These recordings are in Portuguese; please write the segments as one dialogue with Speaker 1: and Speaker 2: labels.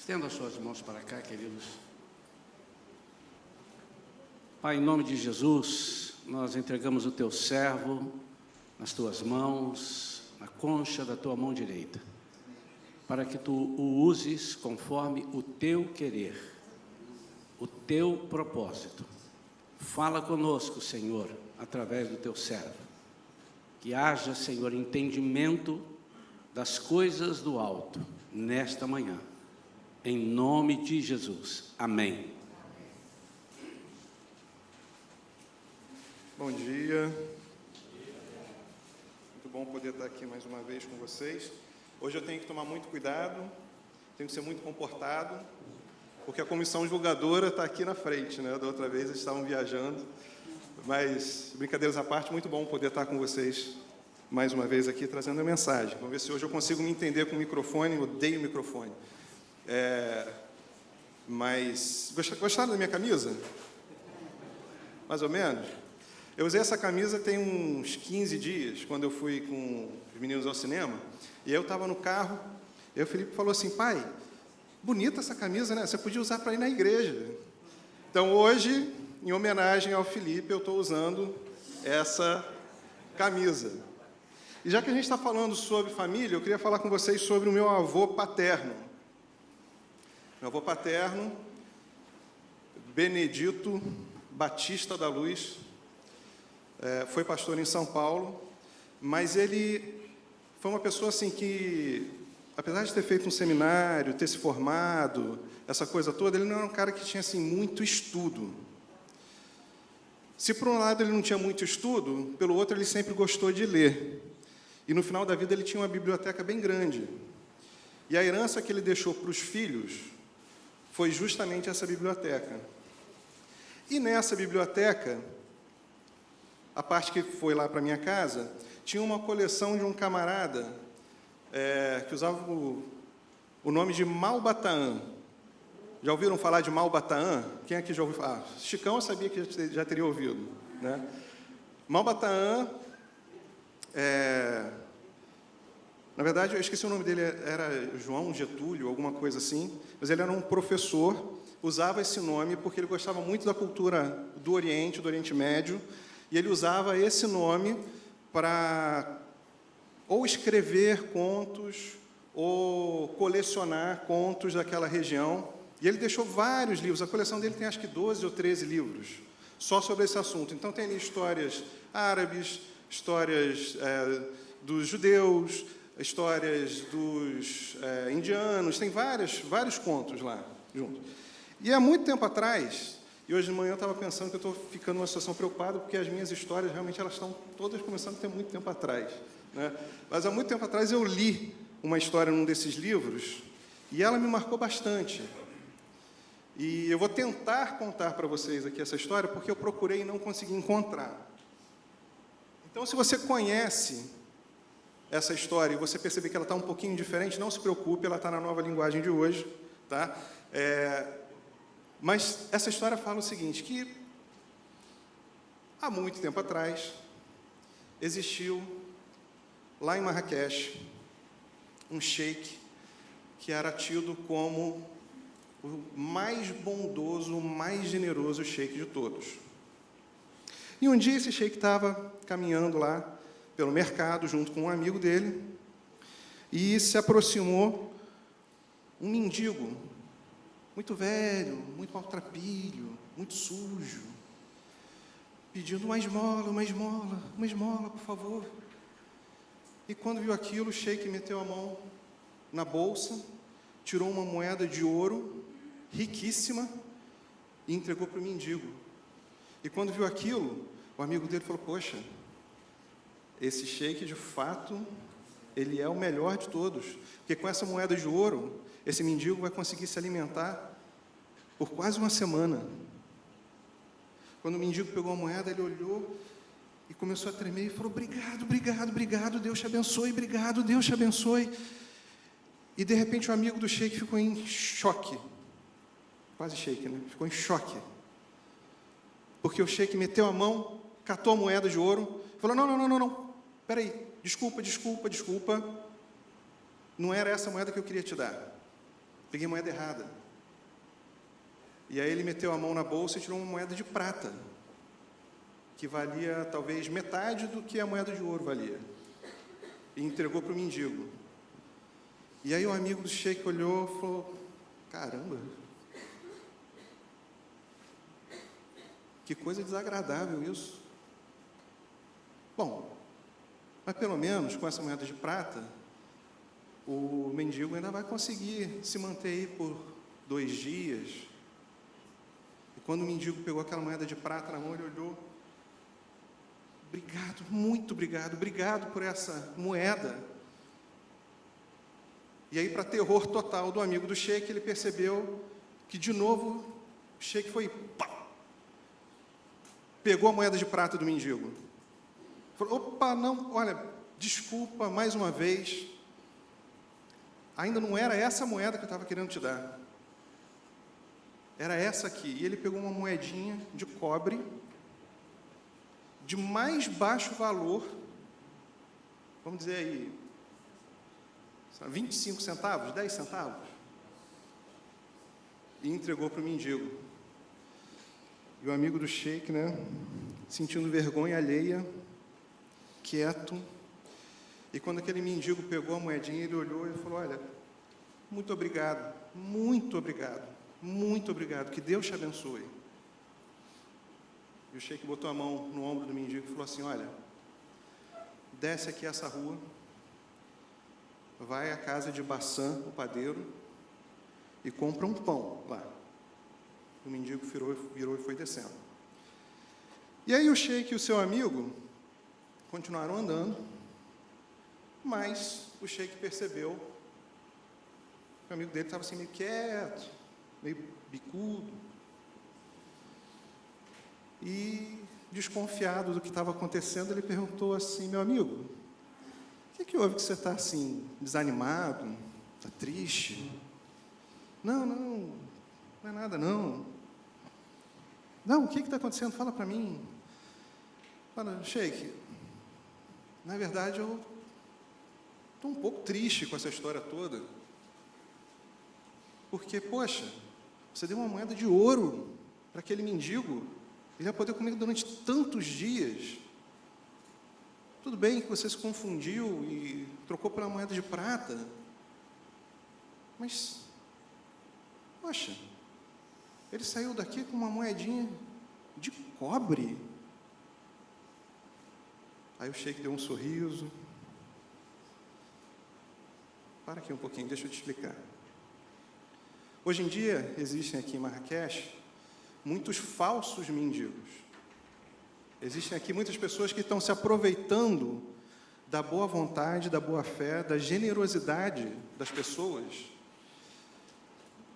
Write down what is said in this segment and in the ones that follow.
Speaker 1: Estenda as suas mãos para cá, queridos. Pai, em nome de Jesus, nós entregamos o teu servo nas tuas mãos, na concha da tua mão direita, para que tu o uses conforme o teu querer, o teu propósito. Fala conosco, Senhor, através do teu servo. Que haja, Senhor, entendimento das coisas do alto nesta manhã. Em nome de Jesus. Amém.
Speaker 2: Bom dia. Muito bom poder estar aqui mais uma vez com vocês. Hoje eu tenho que tomar muito cuidado, tenho que ser muito comportado, porque a comissão julgadora está aqui na frente, né? Da outra vez eles estavam viajando, mas, brincadeiras à parte, muito bom poder estar com vocês mais uma vez aqui, trazendo a mensagem. Vamos ver se hoje eu consigo me entender com o microfone. Eu odeio o microfone. Mas, gostaram da minha camisa? Mais ou menos? Eu usei essa camisa tem uns 15 dias, quando eu fui com os meninos ao cinema, e aí eu estava no carro, e aí o Felipe falou assim: pai, bonita essa camisa, né? Você podia usar para ir na igreja. Então, hoje, em homenagem ao Felipe, eu estou usando essa camisa. E já que a gente está falando sobre família, eu queria falar com vocês sobre o meu avô paterno. Meu avô paterno, Benedito Batista da Luz, foi pastor em São Paulo, mas ele foi uma pessoa assim que, apesar de ter feito um seminário, ter se formado, essa coisa toda, ele não era um cara que tinha assim, muito estudo. Se por um lado ele não tinha muito estudo, pelo outro ele sempre gostou de ler. E no final da vida ele tinha uma biblioteca bem grande. E a herança que ele deixou para os filhos foi justamente essa biblioteca. E nessa biblioteca, a parte que foi lá para minha casa, tinha uma coleção de um camarada que usava o nome de Malbataan. Já ouviram falar de Malbataan? Quem aqui já ouviu falar? Chicão eu sabia que já teria ouvido, né? Malbataan, na verdade, eu esqueci o nome dele, era João Getúlio, alguma coisa assim, mas ele era um professor, usava esse nome porque ele gostava muito da cultura do Oriente Médio, e ele usava esse nome para ou escrever contos, ou colecionar contos daquela região. E ele deixou vários livros, a coleção dele tem acho que 12 ou 13 livros, só sobre esse assunto. Então tem ali histórias árabes, histórias dos judeus, histórias dos indianos, tem vários contos lá juntos. E há muito tempo atrás, e hoje de manhã eu estava pensando que eu estou ficando numa situação preocupada, porque as minhas histórias realmente elas estão todas começando a ter muito tempo atrás, né? Mas há muito tempo atrás eu li uma história num desses livros, e ela me marcou bastante. E eu vou tentar contar para vocês aqui essa história, porque eu procurei e não consegui encontrar. Então, se você conhece essa história e você perceber que ela está um pouquinho diferente, não se preocupe, ela está na nova linguagem de hoje, tá? Mas essa história fala o seguinte, que há muito tempo atrás, existiu, lá em Marrakech, um sheik que era tido como o mais bondoso, o mais generoso sheik de todos. E um dia esse sheik estava caminhando lá pelo mercado, junto com um amigo dele, e se aproximou um mendigo, muito velho, muito maltrapilho, muito sujo, pedindo uma esmola, por favor. E quando viu aquilo, o sheik meteu a mão na bolsa, tirou uma moeda de ouro, riquíssima, e entregou para o mendigo. E quando viu aquilo, o amigo dele falou: poxa, esse sheik, de fato, ele é o melhor de todos, porque com essa moeda de ouro, esse mendigo vai conseguir se alimentar por quase uma semana. Quando o mendigo pegou a moeda, ele olhou e começou a tremer e falou: obrigado, Deus te abençoe, obrigado, Deus te abençoe. E, de repente, o amigo do sheik ficou em choque. Quase sheik, né? Ficou em choque. Porque o sheik meteu a mão, catou a moeda de ouro, falou: não, peraí, desculpa, não era essa moeda que eu queria te dar. peguei moeda errada. E aí ele meteu a mão na bolsa e tirou uma moeda de prata, que valia talvez metade do que a moeda de ouro valia, e entregou para o mendigo. E aí o amigo do sheik olhou e falou: caramba, que coisa desagradável isso. Bom, mas pelo menos com essa moeda de prata, o mendigo ainda vai conseguir se manter aí por 2 dias. E quando o mendigo pegou aquela moeda de prata na mão, ele olhou: obrigado, muito obrigado, obrigado por essa moeda. E aí, para terror total do amigo do sheik, ele percebeu que de novo o sheik foi, pá, pegou a moeda de prata do mendigo. Falou: opa, não, olha, desculpa mais uma vez, ainda não era essa moeda que eu estava querendo te dar, era essa aqui. E ele pegou uma moedinha de cobre, de mais baixo valor, vamos dizer aí, 25 centavos, 10 centavos, e entregou para o mendigo. E o amigo do sheik, sentindo vergonha alheia, quieto. E quando aquele mendigo pegou a moedinha, ele olhou e falou: olha, muito obrigado, muito obrigado, muito obrigado, que Deus te abençoe. E o sheik botou a mão no ombro do mendigo e falou assim: olha, desce aqui essa rua, vai à casa de Bassan, o padeiro, e compra um pão lá. O mendigo virou e foi descendo. E aí o sheik e o seu amigo continuaram andando, mas o sheik percebeu que o amigo dele estava assim meio quieto, meio bicudo, e desconfiado do que estava acontecendo, ele perguntou assim: meu amigo, o que houve que você está assim, desanimado, está triste? Não é nada não. Não, o que está acontecendo? Fala para mim. Fala: sheik, na verdade eu estou um pouco triste com essa história toda, porque, poxa, você deu uma moeda de ouro para aquele mendigo, ele vai poder comer durante tantos dias. Tudo bem que você se confundiu e trocou por uma moeda de prata, mas, poxa, ele saiu daqui com uma moedinha de cobre. Aí o sheik deu um sorriso. Para aqui um pouquinho, deixa eu te explicar. Hoje em dia, existem aqui em Marrakech muitos falsos mendigos. Existem aqui muitas pessoas que estão se aproveitando da boa vontade, da boa fé, da generosidade das pessoas,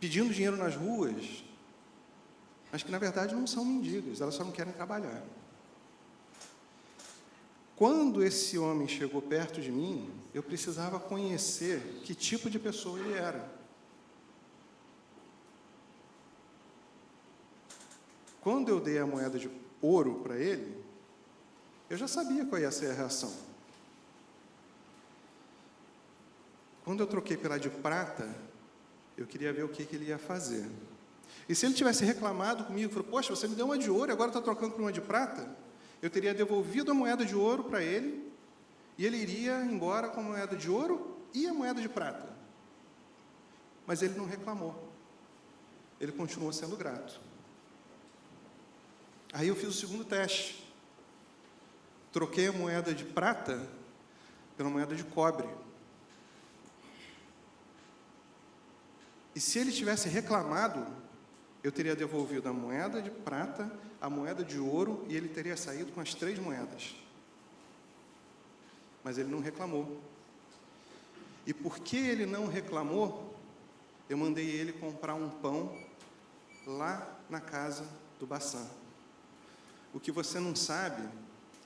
Speaker 2: pedindo dinheiro nas ruas, mas que na verdade não são mendigos, elas só não querem trabalhar. Quando esse homem chegou perto de mim, eu precisava conhecer que tipo de pessoa ele era. Quando eu dei a moeda de ouro para ele, eu já sabia qual ia ser a reação. Quando eu troquei pela de prata, eu queria ver o que ele ia fazer. E se ele tivesse reclamado comigo, falou: poxa, você me deu uma de ouro e agora está trocando por uma de prata, eu teria devolvido a moeda de ouro para ele, e ele iria embora com a moeda de ouro e a moeda de prata. Mas ele não reclamou. Ele continuou sendo grato. Aí eu fiz o segundo teste. Troquei a moeda de prata pela moeda de cobre. E se ele tivesse reclamado, eu teria devolvido a moeda de prata, a moeda de ouro, e ele teria saído com as 3 moedas. Mas ele não reclamou. E porque ele não reclamou, eu mandei ele comprar um pão lá na casa do Bassan. O que você não sabe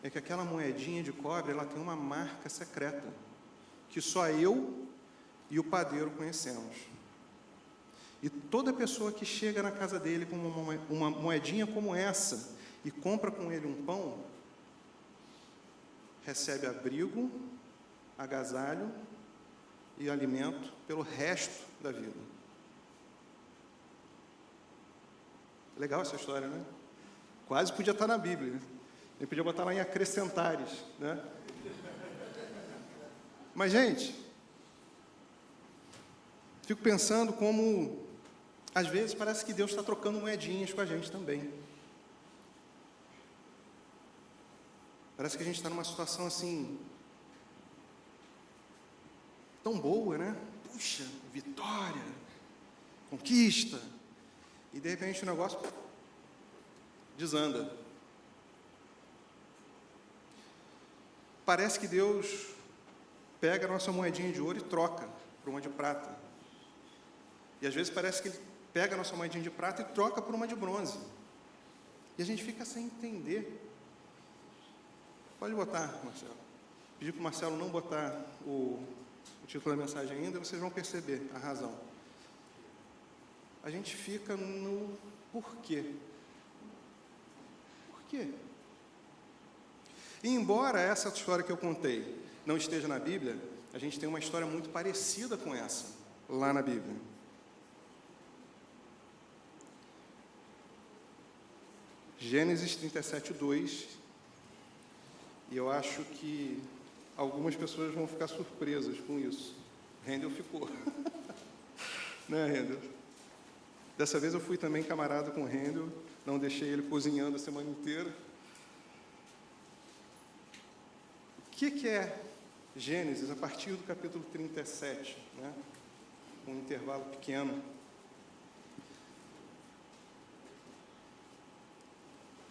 Speaker 2: é que aquela moedinha de cobre, ela tem uma marca secreta, que só eu e o padeiro conhecemos. E toda pessoa que chega na casa dele com uma moedinha como essa e compra com ele um pão, recebe abrigo, agasalho e alimento pelo resto da vida. Legal essa história, né? Quase podia estar na Bíblia, né? Ele podia botar lá em acrescentares, né? Mas, gente, fico pensando como, às vezes, parece que Deus está trocando moedinhas com a gente também. Parece que a gente está numa situação assim, tão boa, né? Puxa, vitória, conquista. E, de repente, o negócio desanda. Parece que Deus pega a nossa moedinha de ouro e troca por uma de prata. E às vezes parece que Ele pega a nossa moedinha de prata e troca por uma de bronze. E a gente fica sem entender. Pode botar, Marcelo. Pedi para o Marcelo não botar o título da mensagem ainda, vocês vão perceber a razão. A gente fica no porquê. Por quê? E embora essa história que eu contei não esteja na Bíblia, a gente tem uma história muito parecida com essa, lá na Bíblia. Gênesis 37:2, e eu acho que algumas pessoas vão ficar surpresas com isso. Rendel ficou. Né, Rendel? Dessa vez eu fui também camarada com o Rendel, não deixei ele cozinhando a semana inteira. O que é Gênesis, a partir do capítulo 37, né? Um intervalo pequeno.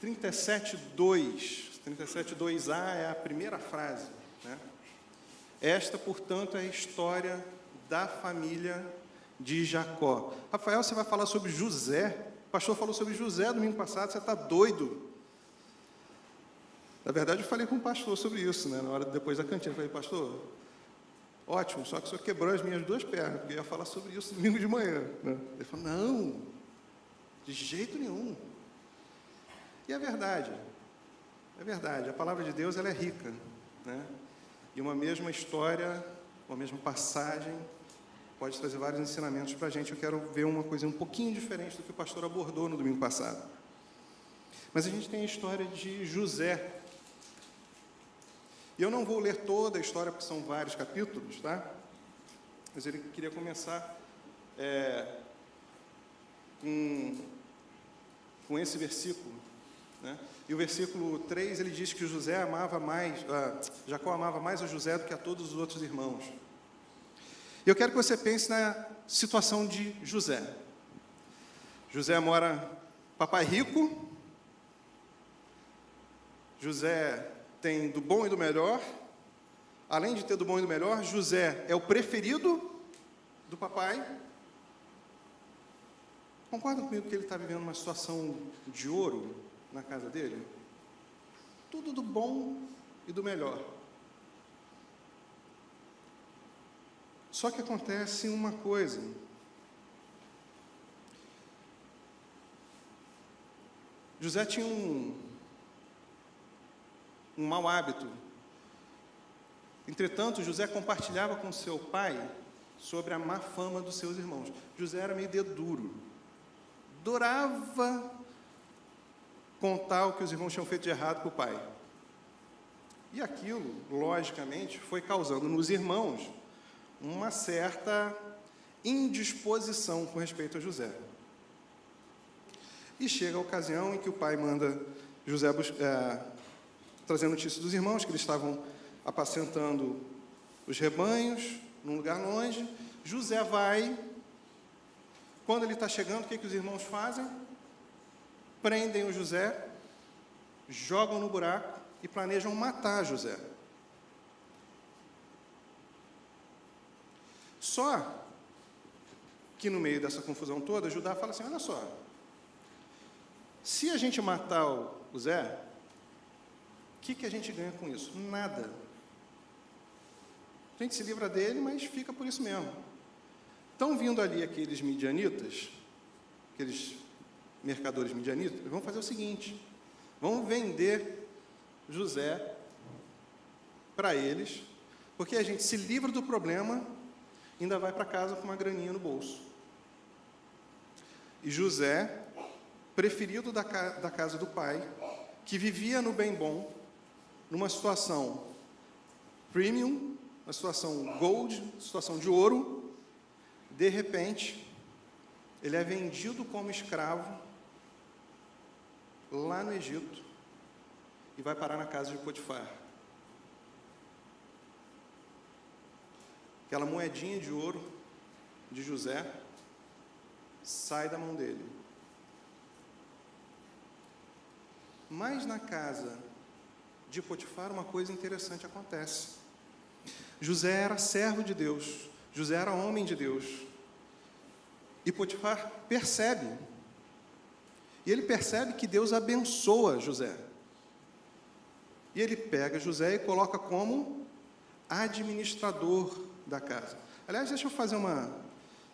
Speaker 2: 37:2a é a primeira frase, né? Esta, portanto, é a história da família de Jacó. Rafael, você vai falar sobre José? O pastor falou sobre José domingo passado, você está doido? Na verdade, eu falei com o pastor sobre isso, né? Na hora depois da cantina, eu falei, pastor, ótimo, só que o senhor quebrou as minhas duas pernas, porque eu ia falar sobre isso domingo de manhã, né? Ele falou, não, de jeito nenhum. E é verdade, a palavra de Deus, ela é rica, né? E uma mesma história, uma mesma passagem, pode trazer vários ensinamentos para a gente. Eu quero ver uma coisa um pouquinho diferente do que o pastor abordou no domingo passado. Mas a gente tem a história de José. E eu não vou ler toda a história, porque são vários capítulos, tá? Mas ele queria começar com esse versículo, né? E o versículo 3, ele diz que Jacó amava mais a José do que a todos os outros irmãos. E eu quero que você pense na situação de José. José papai rico, José tem do bom e do melhor. Além de ter do bom e do melhor, José é o preferido do papai. Concordam comigo que ele está vivendo uma situação de ouro na casa dele? Tudo do bom e do melhor. Só que acontece uma coisa. José tinha um mau hábito. Entretanto, José compartilhava com seu pai sobre a má fama dos seus irmãos. José era meio dedo duro. Adorava contar o que os irmãos tinham feito de errado para o pai. E aquilo, logicamente, foi causando nos irmãos uma certa indisposição com respeito a José. E chega a ocasião em que o pai manda José trazer notícia dos irmãos, que eles estavam apacentando os rebanhos num lugar longe. José vai. Quando ele está chegando, o que os irmãos fazem? Prendem o José, jogam no buraco e planejam matar José. Só que no meio dessa confusão toda, Judá fala assim, olha só, se a gente matar o Zé, o que a gente ganha com isso? Nada. A gente se livra dele, mas fica por isso mesmo. Estão vindo ali aqueles midianitas, aqueles mercadores midianitas, vão fazer o seguinte, vão vender José para eles, porque a gente se livra do problema, ainda vai para casa com uma graninha no bolso. E José preferido da casa do pai, que vivia no bem bom, numa situação premium, uma situação gold, situação de ouro. De repente, ele é vendido como escravo lá no Egito e vai parar na casa de Potifar. Aquela moedinha de ouro de José sai da mão dele. Mas na casa de Potifar, uma coisa interessante acontece. José era servo de Deus, José era homem de Deus. E Potifar percebe. E ele percebe que Deus abençoa José. E ele pega José e coloca como administrador da casa. Aliás, deixa eu fazer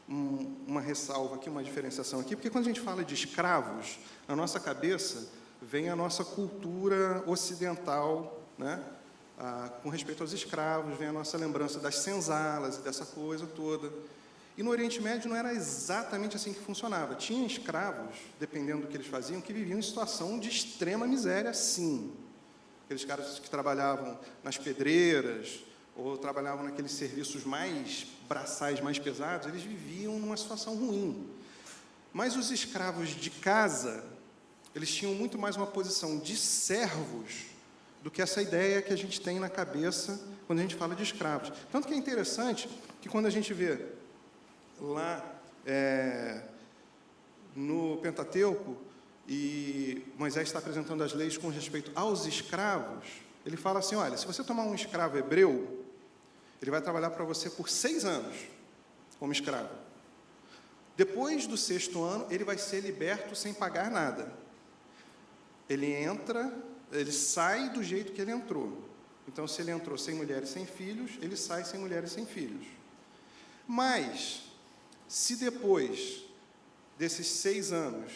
Speaker 2: uma ressalva aqui, uma diferenciação aqui, porque quando a gente fala de escravos, na nossa cabeça vem a nossa cultura ocidental, né? Com respeito aos escravos, vem a nossa lembrança das senzalas e dessa coisa toda. E no Oriente Médio não era exatamente assim que funcionava. Tinha escravos, dependendo do que eles faziam, que viviam em situação de extrema miséria, sim. Aqueles caras que trabalhavam nas pedreiras, ou trabalhavam naqueles serviços mais braçais, mais pesados, eles viviam numa situação ruim. Mas os escravos de casa, eles tinham muito mais uma posição de servos do que essa ideia que a gente tem na cabeça quando a gente fala de escravos. Tanto que é interessante que quando a gente vê lá no Pentateuco, e Moisés está apresentando as leis com respeito aos escravos, ele fala assim, olha, se você tomar um escravo hebreu, ele vai trabalhar para você por 6 anos como escravo. Depois do 6º ano, ele vai ser liberto sem pagar nada. Ele sai do jeito que ele entrou. Então, se ele entrou sem mulher e sem filhos, ele sai sem mulher e sem filhos. Mas, se depois desses 6 anos,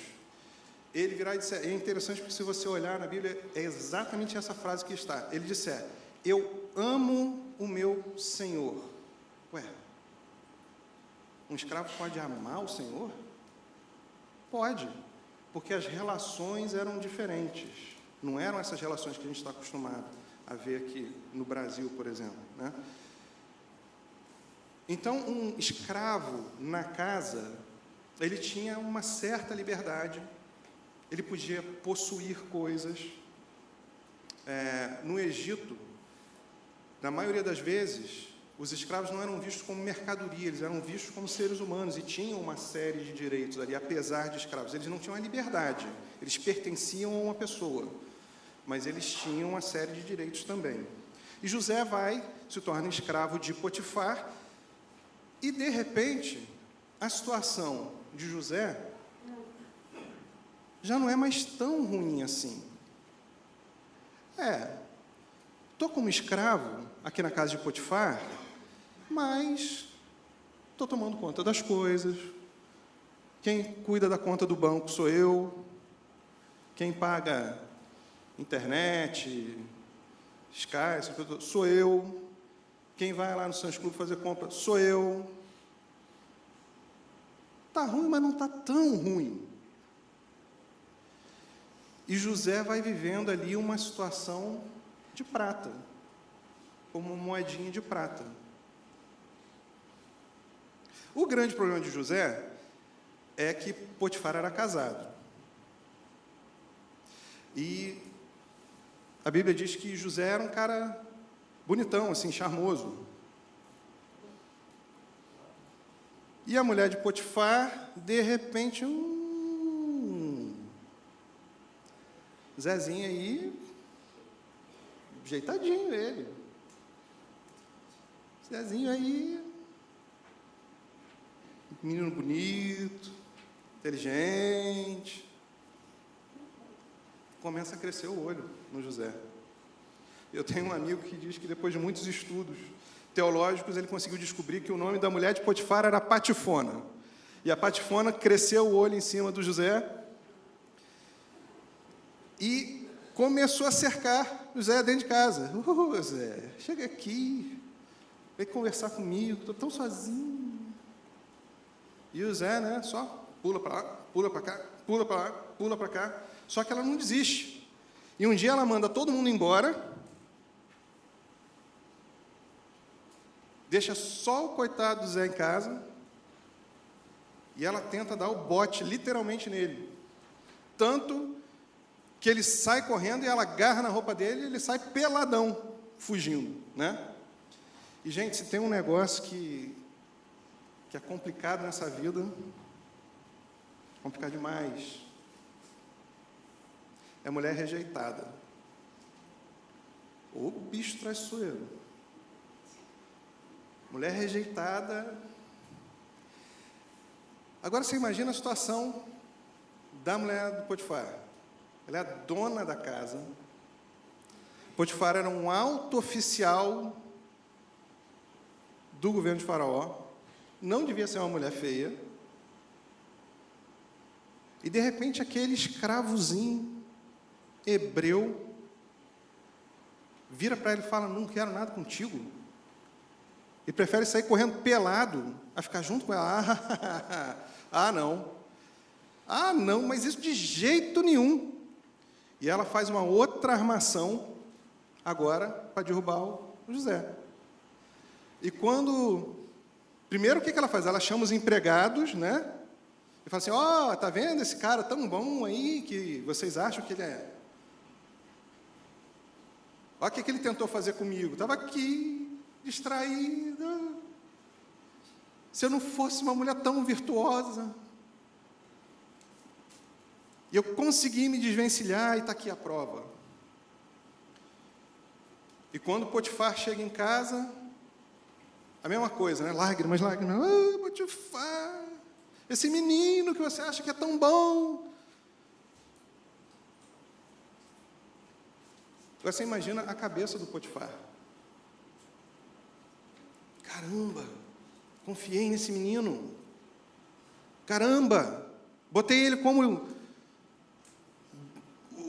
Speaker 2: ele virar e disser, é interessante porque se você olhar na Bíblia, é exatamente essa frase que está. Ele disser, eu amo o meu Senhor. Ué, um escravo pode amar o Senhor? Pode, porque as relações eram diferentes. Não eram essas relações que a gente está acostumado a ver aqui no Brasil, por exemplo, né? Então, um escravo na casa, ele tinha uma certa liberdade, ele podia possuir coisas. No Egito, na maioria das vezes, os escravos não eram vistos como mercadoria, eles eram vistos como seres humanos e tinham uma série de direitos ali, apesar de escravos. Eles não tinham a liberdade, eles pertenciam a uma pessoa, mas eles tinham uma série de direitos também. E José se torna escravo de Potifar, e, de repente, a situação de José já não é mais tão ruim assim. Estou como escravo aqui na casa de Potifar, mas estou tomando conta das coisas. Quem cuida da conta do banco sou eu. Quem paga internet, Sky, sou eu. Quem vai lá no Sam's Club fazer compra sou eu. Está ruim, mas não está tão ruim. E José vai vivendo ali uma situação de prata, como uma moedinha de prata. O grande problema de José é que Potifar era casado. E a Bíblia diz que José era um cara bonitão, assim, charmoso. E a mulher de Potifar, de repente, Zezinho aí, ajeitadinho ele. Zezinho aí, menino bonito, inteligente. Começa a crescer o olho no José. Eu tenho um amigo que diz que depois de muitos estudos teológicos, ele conseguiu descobrir que o nome da mulher de Potifar era Patifona. E a Patifona cresceu o olho em cima do José e começou a cercar José dentro de casa. José, chega aqui, vem conversar comigo, estou tão sozinho. E o José, né, só pula para lá, pula para cá, pula para lá. pula para cá. Só que ela não desiste. E um dia ela manda todo mundo embora, deixa só o coitado do Zé em casa, e ela tenta dar o bote literalmente nele. Tanto que ele sai correndo e ela agarra na roupa dele e ele sai peladão, fugindo, né? E, gente, se tem um negócio que é complicado nessa vida, complicado demais, é mulher rejeitada. Ô bicho traiçoeiro. Mulher rejeitada. Agora você imagina a situação da mulher do Potifar. Ela é a dona da casa. Potifar era um alto oficial do governo de Faraó. Não devia ser uma mulher feia. E, de repente, aquele escravozinho hebreu vira para ele e fala: não quero nada contigo. E prefere sair correndo pelado a ficar junto com ela. Ah, não. Ah, não, mas isso de jeito nenhum. E ela faz uma outra armação, agora, para derrubar o José. E quando... Primeiro, o que ela faz? Ela chama os empregados, né? E fala assim: ó, tá vendo esse cara tão bom aí, que vocês acham que ele é? Olha o que ele tentou fazer comigo. Estava aqui, distraída. Se eu não fosse uma mulher tão virtuosa. E eu consegui me desvencilhar, e está aqui a prova. E quando Potifar chega em casa, a mesma coisa, né? Lágrimas, lágrimas. Ah, Potifar, esse menino que você acha que é tão bom. Agora você imagina a cabeça do Potifar. Caramba, confiei nesse menino. Caramba, botei ele como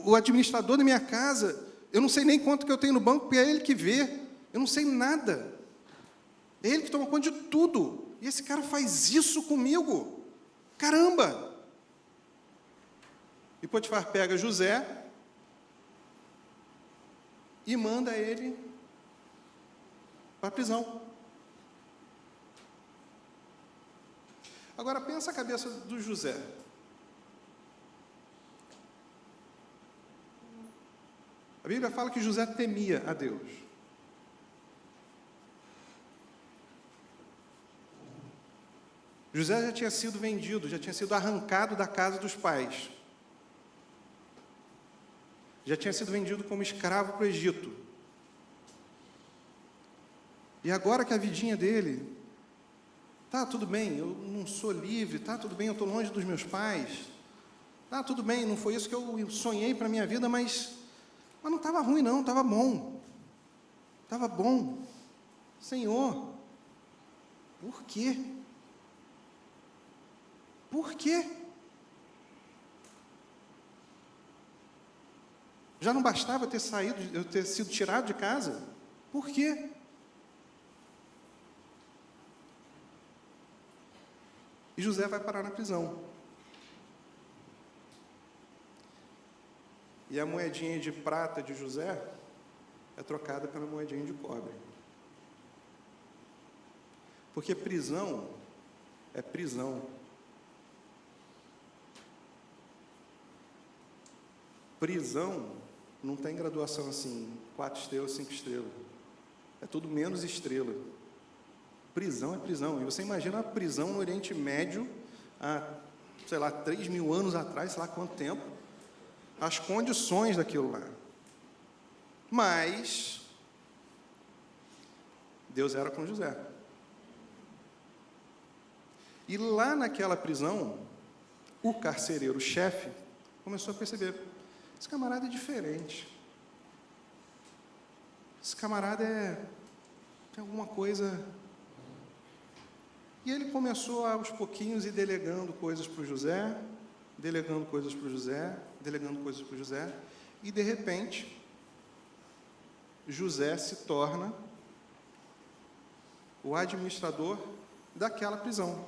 Speaker 2: o administrador da minha casa. Eu não sei nem quanto que eu tenho no banco, porque é ele que vê. Eu não sei nada. É ele que toma conta de tudo. E esse cara faz isso comigo. Caramba! E Potifar pega José e manda ele para a prisão. Agora, pensa a cabeça do José. A Bíblia fala que José temia a Deus. José já tinha sido vendido, já tinha sido arrancado da casa dos pais. Já tinha sido vendido como escravo para o Egito. E agora que a vidinha dele... Tá, tudo bem, eu não sou livre, tá, tudo bem, eu estou longe dos meus pais. Tá, tudo bem, não foi isso que eu sonhei para a minha vida, mas não estava ruim não, estava bom. Estava bom. Senhor, por quê? Por quê? Já não bastava eu ter sido tirado de casa? Por quê? E José vai parar na prisão. E a moedinha de prata de José é trocada pela moedinha de cobre. Porque prisão é prisão. Prisão não tem graduação assim, 4 estrelas, 5 estrelas. É tudo menos estrela. Prisão é prisão. E você imagina a prisão no Oriente Médio, há, 3.000 anos atrás, sei lá quanto tempo, as condições daquilo lá. Mas Deus era com José. E lá naquela prisão, o carcereiro, o chefe, começou a perceber: esse camarada é diferente. Esse camarada tem alguma coisa... E ele começou aos pouquinhos ir delegando coisas para o José, delegando coisas para o José, delegando coisas para o José, e de repente, José se torna o administrador daquela prisão.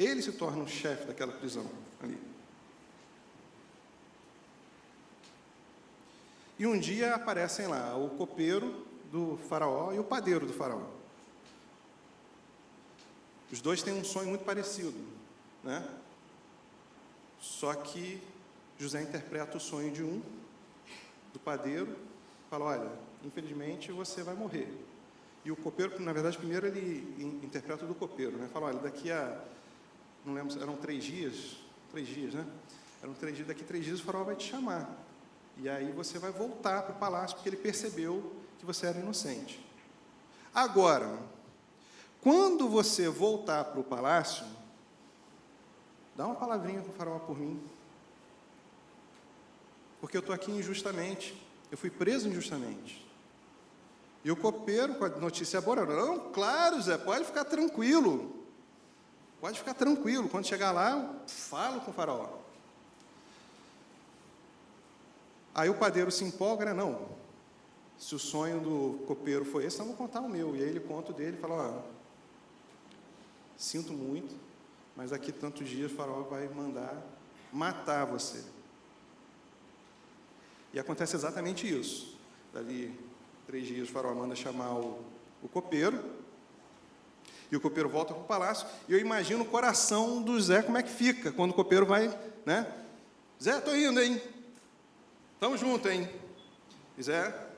Speaker 2: Ele se torna o chefe daquela prisão ali. E um dia aparecem lá o copeiro do faraó e o padeiro do faraó. Os dois têm um sonho muito parecido, né? Só que José interpreta o sonho de um, do padeiro, fala, olha, infelizmente você vai morrer. E o copeiro, na verdade, primeiro ele interpreta o do copeiro, né? Fala, olha, daqui a, não lembro, eram 3 dias, né? Eram 3 dias, daqui a 3 dias o faraó vai te chamar. E aí você vai voltar para o palácio, porque ele percebeu que você era inocente. Agora, quando você voltar para o palácio, dá uma palavrinha com o faraó por mim. Porque eu estou aqui injustamente. Eu fui preso injustamente. E o copeiro, com a notícia boa, não, claro, Zé, pode ficar tranquilo. Pode ficar tranquilo. Quando chegar lá, eu falo com o faraó. Aí o padeiro se empolga, né? Não. Se o sonho do copeiro foi esse, então eu vou contar o meu. E aí ele conta o dele e fala, ó, sinto muito, mas daqui tantos dias o faraó vai mandar matar você. E acontece exatamente isso. Dali 3 dias o faraó manda chamar o copeiro, e o copeiro volta para o palácio, e eu imagino o coração do Zé como é que fica, quando o copeiro vai, né? Zé, estou indo, hein? Tamo junto, hein? E Zé...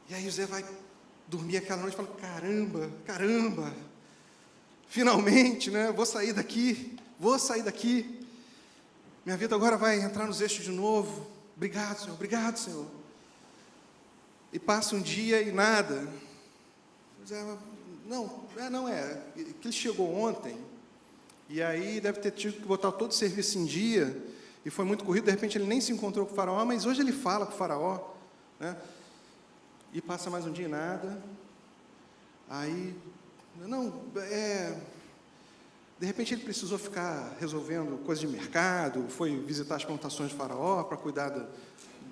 Speaker 2: E aí o Zé vai dormir aquela noite e fala, caramba, finalmente, né? Vou sair daqui. Minha vida agora vai entrar nos eixos de novo. Obrigado, Senhor. E passa um dia e nada. O Zé, que ele chegou ontem, e aí deve ter tido que botar todo o serviço em dia, e foi muito corrido, de repente ele nem se encontrou com o faraó, mas hoje ele fala com o faraó, né? E passa mais um dia e nada. Aí, de repente ele precisou ficar resolvendo coisas de mercado, foi visitar as plantações de faraó, para cuidar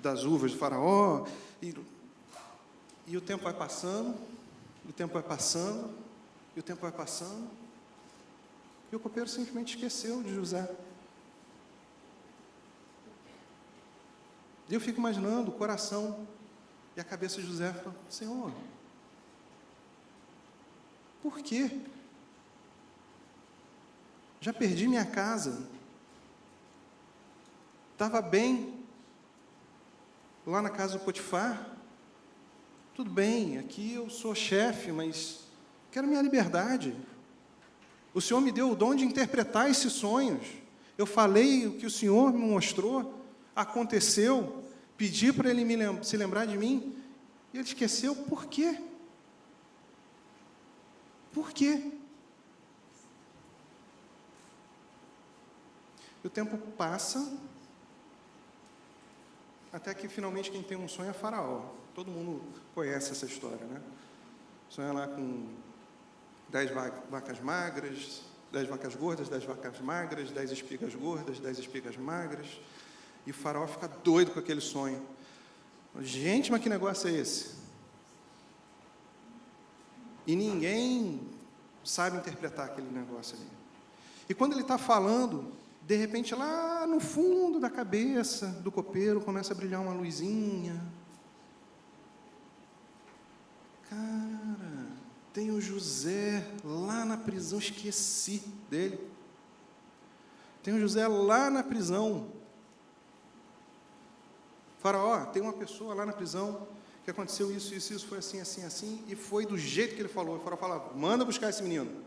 Speaker 2: das uvas do faraó, e o tempo vai passando, e o copeiro simplesmente esqueceu de José. E eu fico imaginando o coração e a cabeça de José, fala, Senhor, por quê? Já perdi minha casa, estava bem lá na casa do Potifar, tudo bem, aqui eu sou chefe, mas quero minha liberdade. O Senhor me deu o dom de interpretar esses sonhos, eu falei o que o Senhor me mostrou, aconteceu, pedi para ele se lembrar de mim, e ele esqueceu. Por quê? Por quê? E o tempo passa, até que finalmente quem tem um sonho é Faraó. Todo mundo conhece essa história, né? Sonha lá com 10 vacas magras, 10 vacas gordas, 10 vacas magras, 10 espigas gordas, 10 espigas magras. E o Faraó fica doido com aquele sonho. Gente, mas que negócio é esse? E ninguém sabe interpretar aquele negócio ali. E quando ele está falando, de repente, lá no fundo da cabeça do copeiro, começa a brilhar uma luzinha. Cara, tem o José lá na prisão, esqueci dele. Tem o José lá na prisão. Faraó, tem uma pessoa lá na prisão que aconteceu isso, foi assim, e foi do jeito que ele falou. O Faraó fala, manda buscar esse menino.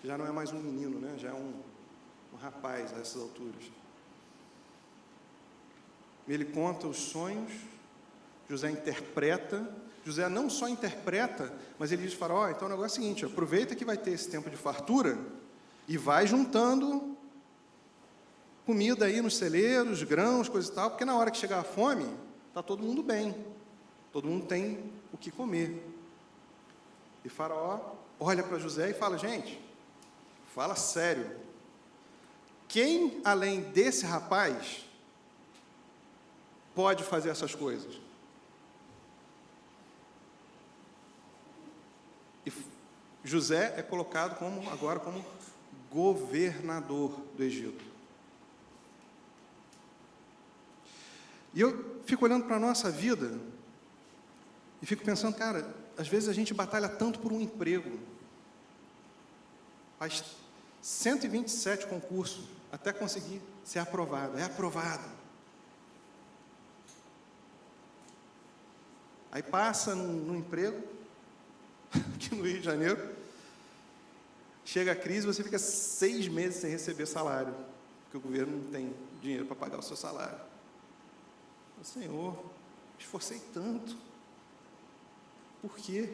Speaker 2: Já não é mais um menino, né? Já é um rapaz a essas alturas. Ele conta os sonhos, José interpreta. José não só interpreta, mas ele diz, Faraó, então o negócio é o seguinte, aproveita que vai ter esse tempo de fartura e vai juntando comida aí nos celeiros, grãos, coisa e tal, porque na hora que chegar a fome, está todo mundo bem, todo mundo tem o que comer. E Faraó olha para José e fala, gente, fala sério, quem além desse rapaz pode fazer essas coisas? E José é colocado agora como governador do Egito. E eu fico olhando para a nossa vida e fico pensando, cara, às vezes a gente batalha tanto por um emprego, faz 127 concursos até conseguir ser aprovado. É aprovado. Aí passa num emprego, aqui no Rio de Janeiro, chega a crise, você fica 6 meses sem receber salário, porque o governo não tem dinheiro para pagar o seu salário. Senhor, esforcei tanto. Por quê?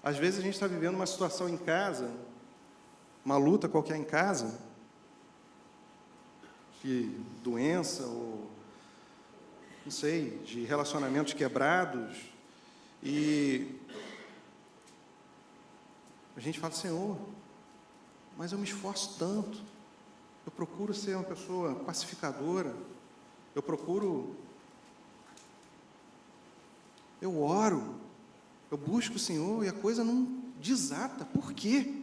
Speaker 2: Às vezes a gente está vivendo uma situação em casa, uma luta qualquer em casa, de doença ou, não sei, de relacionamentos quebrados, e a gente fala, Senhor, mas eu me esforço tanto, eu procuro ser uma pessoa pacificadora, eu oro, eu busco o Senhor e a coisa não desata. Por quê?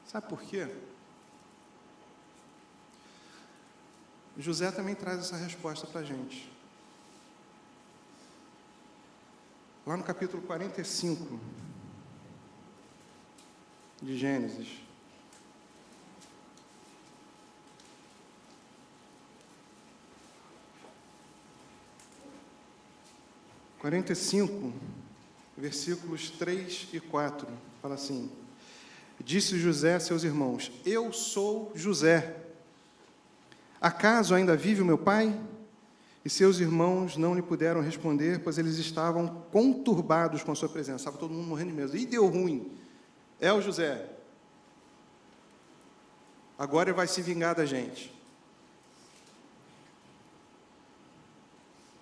Speaker 2: Sabe por quê? José também traz essa resposta para a gente. Lá no capítulo 45 de Gênesis. Versículos 3 e 4, fala assim: Disse José a seus irmãos: Eu sou José. Acaso ainda vive o meu pai? E seus irmãos não lhe puderam responder, pois eles estavam conturbados com a sua presença. Estava todo mundo morrendo de medo. E deu ruim. É o José. Agora ele vai se vingar da gente.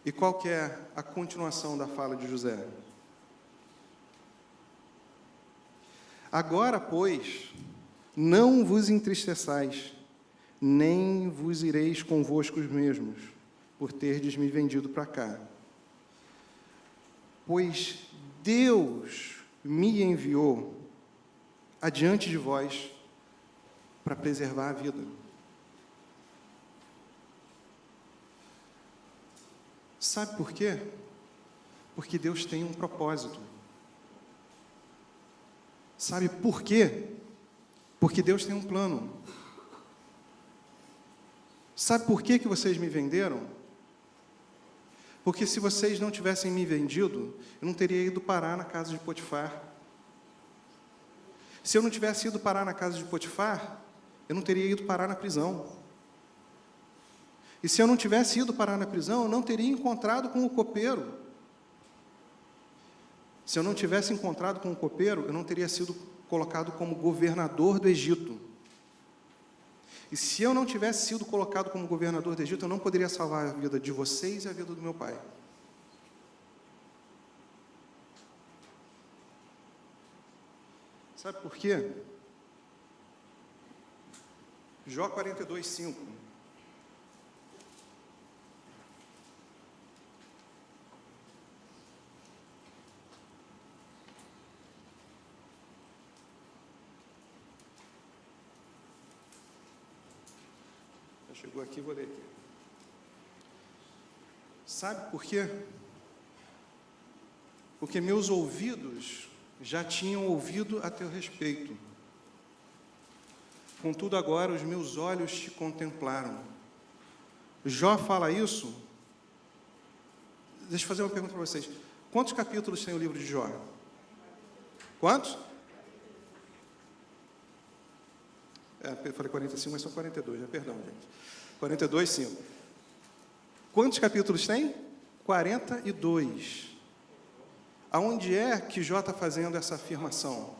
Speaker 2: E qual que é a continuação da fala de José? Agora, pois, não vos entristeçais, nem vos ireis convosco mesmos, por terdes me vendido para cá. Pois Deus me enviou adiante de vós para preservar a vida. Sabe por quê? Porque Deus tem um propósito. Sabe por quê? Porque Deus tem um plano. Sabe por que vocês me venderam? Porque se vocês não tivessem me vendido, eu não teria ido parar na casa de Potifar. Se eu não tivesse ido parar na casa de Potifar, eu não teria ido parar na prisão. E se eu não tivesse ido parar na prisão, eu não teria encontrado com o copeiro. Se eu não tivesse encontrado com o copeiro, eu não teria sido colocado como governador do Egito. E se eu não tivesse sido colocado como governador do Egito, eu não poderia salvar a vida de vocês e a vida do meu pai. Sabe por quê? Jó 42, 5. Chegou aqui, vou ler aqui. Sabe por quê? Porque meus ouvidos já tinham ouvido a teu respeito. Contudo, agora os meus olhos te contemplaram. Jó fala isso. Deixa eu fazer uma pergunta para vocês. Quantos capítulos tem o livro de Jó? Quantos? Eu falei 45, mas são 42, né? Perdão, gente. 42, 5. Quantos capítulos tem? 42. Aonde é que Jó está fazendo essa afirmação?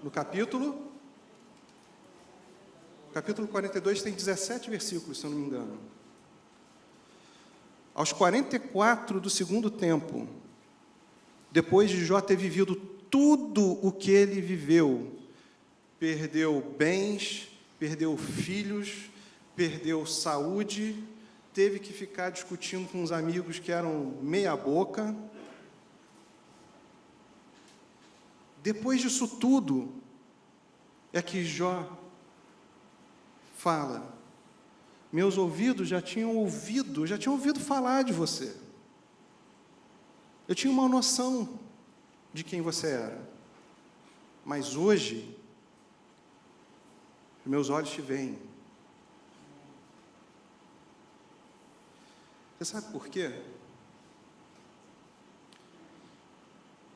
Speaker 2: No capítulo 42 tem 17 versículos, se eu não me engano. Aos 44 do segundo tempo, depois de Jó ter vivido tudo o que ele viveu, perdeu bens, perdeu filhos, perdeu saúde, teve que ficar discutindo com uns amigos que eram meia boca. Depois disso tudo, é que Jó fala: meus ouvidos já tinham ouvido falar de você. Eu tinha uma noção de quem você era. Mas hoje, meus olhos te veem. Você sabe por quê?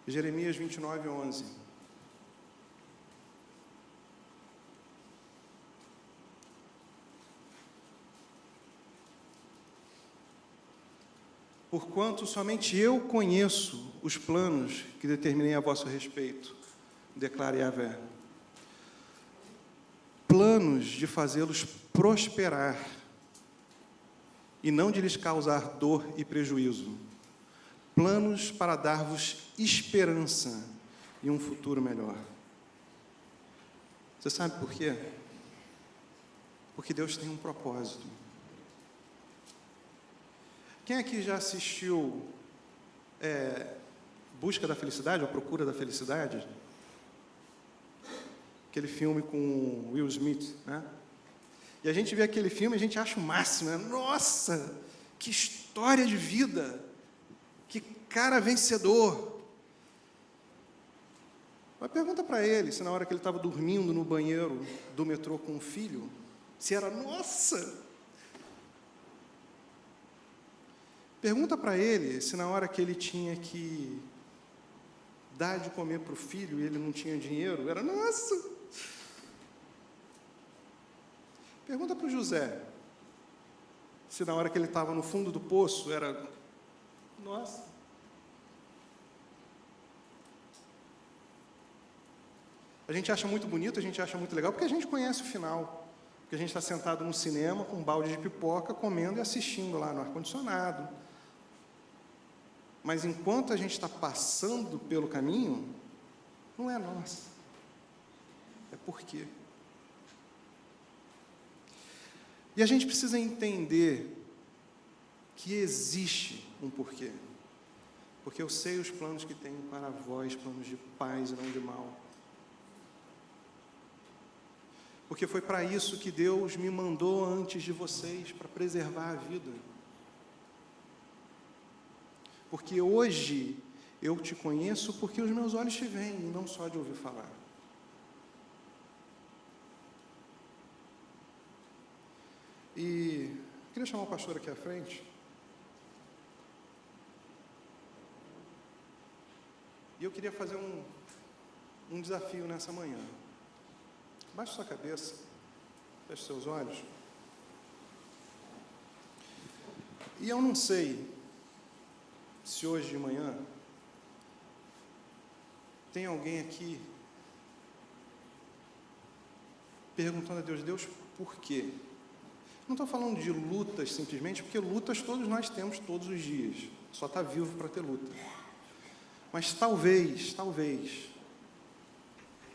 Speaker 2: Jeremias 29:11. Porquanto somente eu conheço os planos que determinei a vosso respeito, declara Yahvé. Planos de fazê-los prosperar e não de lhes causar dor e prejuízo. Planos para dar-vos esperança e um futuro melhor. Você sabe por quê? Porque Deus tem um propósito. Quem aqui já assistiu Busca da Felicidade, ou Procura da Felicidade? Aquele filme com Will Smith, né? E a gente vê aquele filme e a gente acha o máximo, né? Nossa, que história de vida! Que cara vencedor! Mas pergunta para ele se na hora que ele estava dormindo no banheiro do metrô com o filho, se era nossa! Pergunta para ele se na hora que ele tinha que dar de comer para o filho e ele não tinha dinheiro, era nossa! Pergunta para o José se na hora que ele estava no fundo do poço era nossa! A gente acha muito bonito, a gente acha muito legal, porque a gente conhece o final. Porque a gente está sentado no cinema com um balde de pipoca, comendo e assistindo lá no ar-condicionado. Mas enquanto a gente está passando pelo caminho, não é nossa. É por quê? E a gente precisa entender que existe um porquê. Porque eu sei os planos que tenho para vós, planos de paz e não de mal. Porque foi para isso que Deus me mandou antes de vocês, para preservar a vida. Porque hoje eu te conheço porque os meus olhos te veem, e não só de ouvir falar. E queria chamar o pastor aqui à frente. E eu queria fazer um desafio nessa manhã. Baixe sua cabeça, feche seus olhos. E eu não sei se hoje de manhã tem alguém aqui perguntando a Deus: Deus, por quê? Não estou falando de lutas simplesmente, porque lutas todos nós temos todos os dias. Só está vivo para ter luta. Mas talvez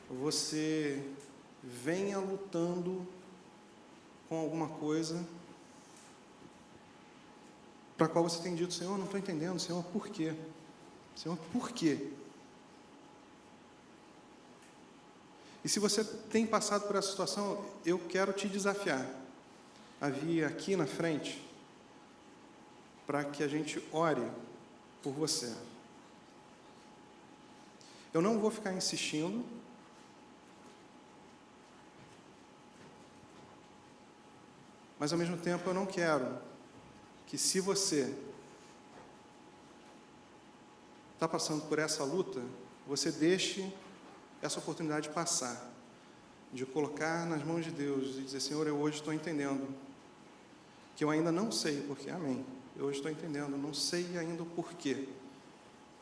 Speaker 2: você venha lutando com alguma coisa para a qual você tem dito: Senhor, não estou entendendo. Senhor, por quê? Senhor, por quê? E se você tem passado por essa situação, eu quero te desafiar a vir aqui na frente para que a gente ore por você. Eu não vou ficar insistindo, mas ao mesmo tempo eu não quero que, se você está passando por essa luta, você deixe essa oportunidade passar, de colocar nas mãos de Deus e dizer: Senhor, eu hoje estou entendendo que eu ainda não sei o porquê, amém, eu hoje estou entendendo, não sei ainda o porquê,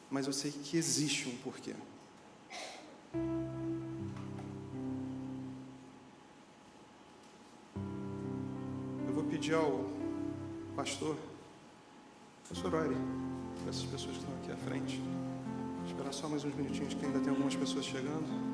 Speaker 2: mas eu sei que existe um porquê. Eu vou pedir ao pastor ore para essas pessoas que estão aqui à frente. Vou esperar só mais uns minutinhos, que ainda tem algumas pessoas chegando.